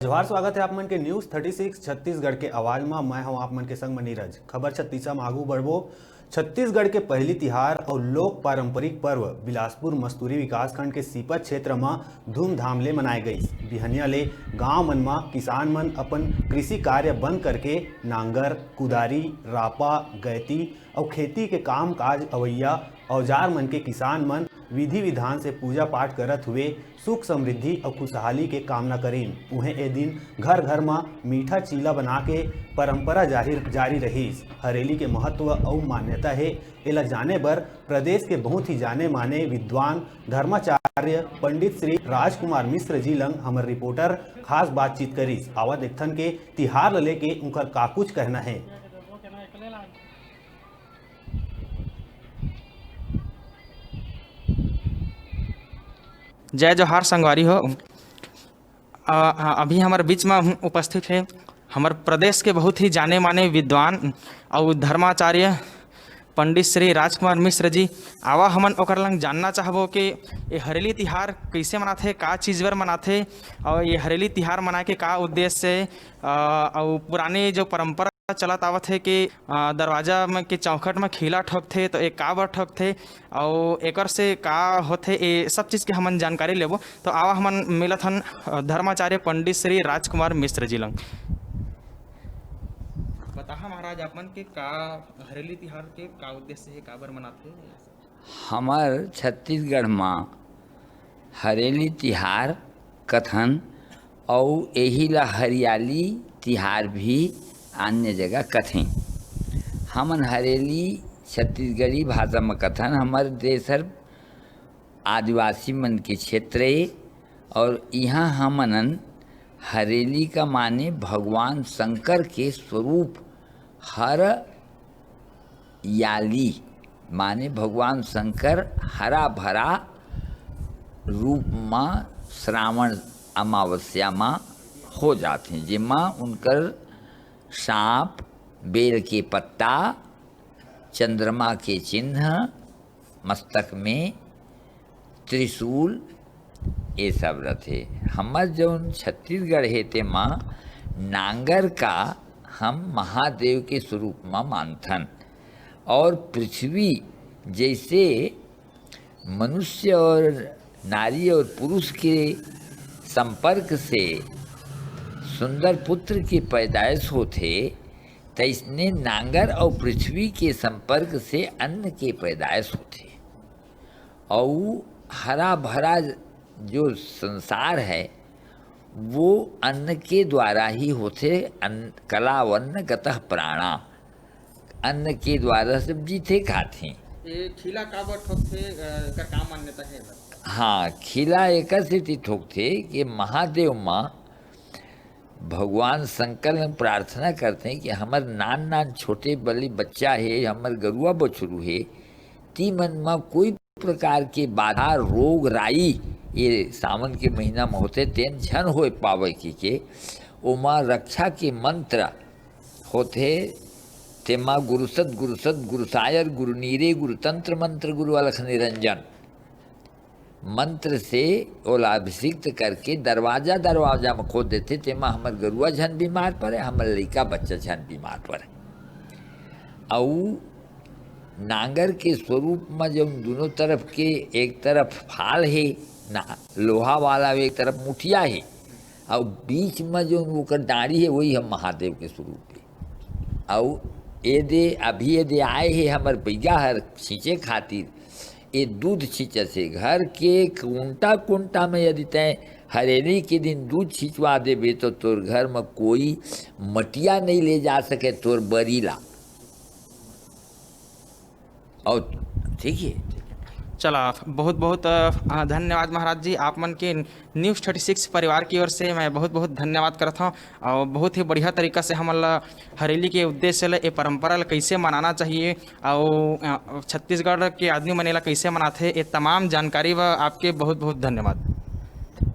जोहार, स्वागत है आप मन के न्यूज़ 36 छत्तीसगढ़ के आवाज में। मैं हूं आप मन के संग में नीरज। खबर छत्तीसा में आगू बढ़बो। छत्तीसगढ़ के पहली तिहार और लोक पारंपरिक पर्व बिलासपुर मस्तूरी विकासखंड के सीपत क्षेत्र में धूमधाम ले मनाए गई। बिहनिया ले गांव मन में किसान मन अपन कृषि कार्य बंद करके नांगर, कुदारी, रापा, गैती और खेती के काम काज अवैया औजार मन के किसान मन विधि विधान से पूजा पाठ करत हुए सुख समृद्धि और खुशहाली के कामना करीन। उहें ए दिन घर घर में मीठा चीला बना के परंपरा जारी रहीस। हरेली के महत्व और मान्यता है एला जाने बर प्रदेश के बहुत ही जाने माने विद्वान धर्माचार्य पंडित श्री राजकुमार मिश्र जी लंग हमर रिपोर्टर खास बातचीत करीस। आवा देखथन के तिहार लेके उनकर का कुछ कहना है। जय जोहार संगवारी हो। अभी हमारे बीच में उपस्थित है हमारे प्रदेश के बहुत ही जाने माने विद्वान और धर्माचार्य पंडित श्री राजकुमार मिश्र जी। आवा हमन ओकर लंग जानना चाहबो कि ये हरेली तिहार कैसे मनाथे, का चीज़ बर मनाथे और ये हरेली तिहार मना के का उद्देश्य से और पुराने जो परंपरा चलत आवत है कि दरवाजा में के चौखट में खीला ठोकथे तो एक का बर ठोकथे और एकर से का होथे, ये सब चीज़ के हमन जानकारी लेबो। तो आवा हमन मिलत हन धर्माचार्य पंडित श्री राजकुमार मिश्र जी लंग। बताहा महाराज आपमन के का हरेली तिहार के का उद्देश्य है, का बर मनाथे? हमार छत्तीसगढ़ में हरेली तिहार कथन और यही ला हरियाली तिहार भी अन्य जगह कथें। हमन हरेली छत्तीसगढ़ी भाषा में कथन हमारे देशर आदिवासी मन के क्षेत्र है और यहाँ हमन हरेली का माने भगवान शंकर के स्वरूप हर याली माने भगवान शंकर हरा भरा रूप में श्रावण अमावस्या में हो जाते हैं, जिमा उनकर सांप, बेल के पत्ता, चंद्रमा के चिन्ह, मस्तक में त्रिशूल, ये सब रहते। हमर जो छत्तीसगढ़ है ते माँ नांगर का हम महादेव के स्वरूप में मानथन और पृथ्वी जैसे मनुष्य और नारी और पुरुष के संपर्क से सुंदर पुत्र की पैदाइश होते, तैसने नांगर और पृथ्वी के संपर्क से अन्न के पैदाइश होते और हरा भरा जो संसार है वो अन्न के द्वारा ही होते। अन्न कलावन्न गतः प्राणा, अन्न के द्वारा सब जीते खाते। ये खीला का बर ठोकथे का का मान्यता है? हाँ, खीला एक से ठोकथे कि महादेव माँ भगवान शंकर में प्रार्थना करते हैं कि हमार नान नान छोटे बड़े बच्चा है, हमार गरुआ बछरू है, ती मन में कोई प्रकार के बाधा रोग राई ये सावन के महीना में होते तेन झन हो पावे के ओमा रक्षा के मंत्र होते। तेमा गुरुसत गुरुसत गुरुसायर गुरुनीरे गुरुतंत्र मंत्र गुरु अलख निरंजन मंत्र से ओला अभिषिक्त करके दरवाजा में खोद देते। तेमा हमर गरुआ झन बीमार पड़े, हमर लड़का बच्चा झन बीमार पड़े। और नांगर के स्वरूप में जब दोनों तरफ के एक तरफ फाल है ना लोहा वाला, एक तरफ मुठिया है और बीच में जो ओकर डाँड़ी है वही हम महादेव के स्वरूप है। और ये दे अभी ये दे आए है हमर भैया हर खींचे खातिर ये दूध छींचे से घर के कुंटा में यदि तय हरेली के दिन दूध छिंचवा देबे तो तोर घर में कोई मटिया नहीं ले जा सके तोर बरीला। और ठीक है, चला बहुत बहुत धन्यवाद महाराज जी। आप मन के न्यूज़ 36 परिवार की ओर से मैं बहुत बहुत धन्यवाद करता हूँ और बहुत ही बढ़िया तरीका से हमन हरेली के उद्देश्य ले ये परंपरा ला कैसे मनाना चाहिए और छत्तीसगढ़ के आदमी मनेला कैसे मनाथे, ये तमाम जानकारी व आपके बहुत बहुत धन्यवाद।